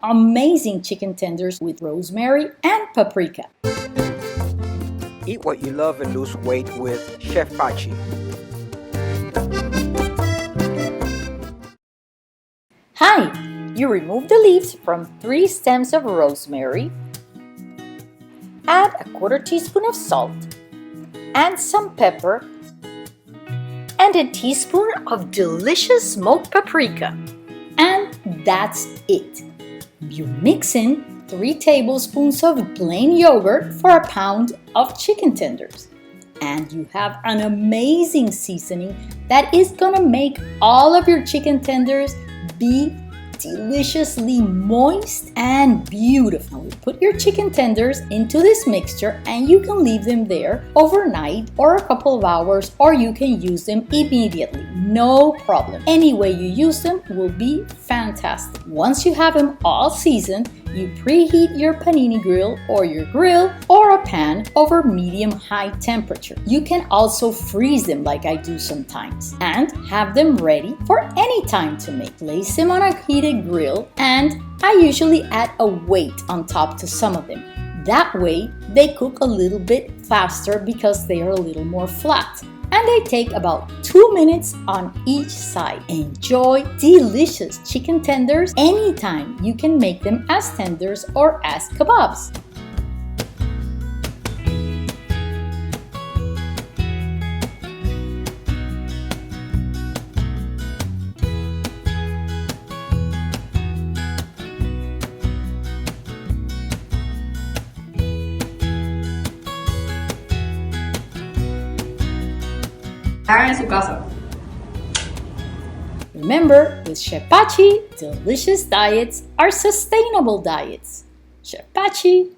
amazing chicken tenders with rosemary and paprika. Eat what you love and lose weight with Chef Pachi. Hi! You remove the leaves from 3 stems of rosemary, add a 1/4 teaspoon of salt and some pepper and a teaspoon of delicious smoked paprika. And that's it. You mix in 3 tablespoons of plain yogurt for a pound of chicken tenders. And you have an amazing seasoning that is gonna make all of your chicken tenders be deliciously moist and beautiful. You put your chicken tenders into this mixture and you can leave them there overnight or a couple of hours, or you can use them immediately. No problem. Any way you use them will be fantastic. Once you have them all seasoned, you preheat your panini grill or your grill or a pan over medium-high temperature. You can also freeze them like I do sometimes and have them ready for any time to make. Place them on a heated grill and I usually add a weight on top to some of them. That way they cook a little bit faster because they are a little more flat. And they take about 2 minutes on each side. Enjoy delicious chicken tenders anytime. You can make them as tenders or as kebabs. Hagan en su casa. Remember, with Chef Pachi, delicious diets are sustainable diets. Chef Pachi.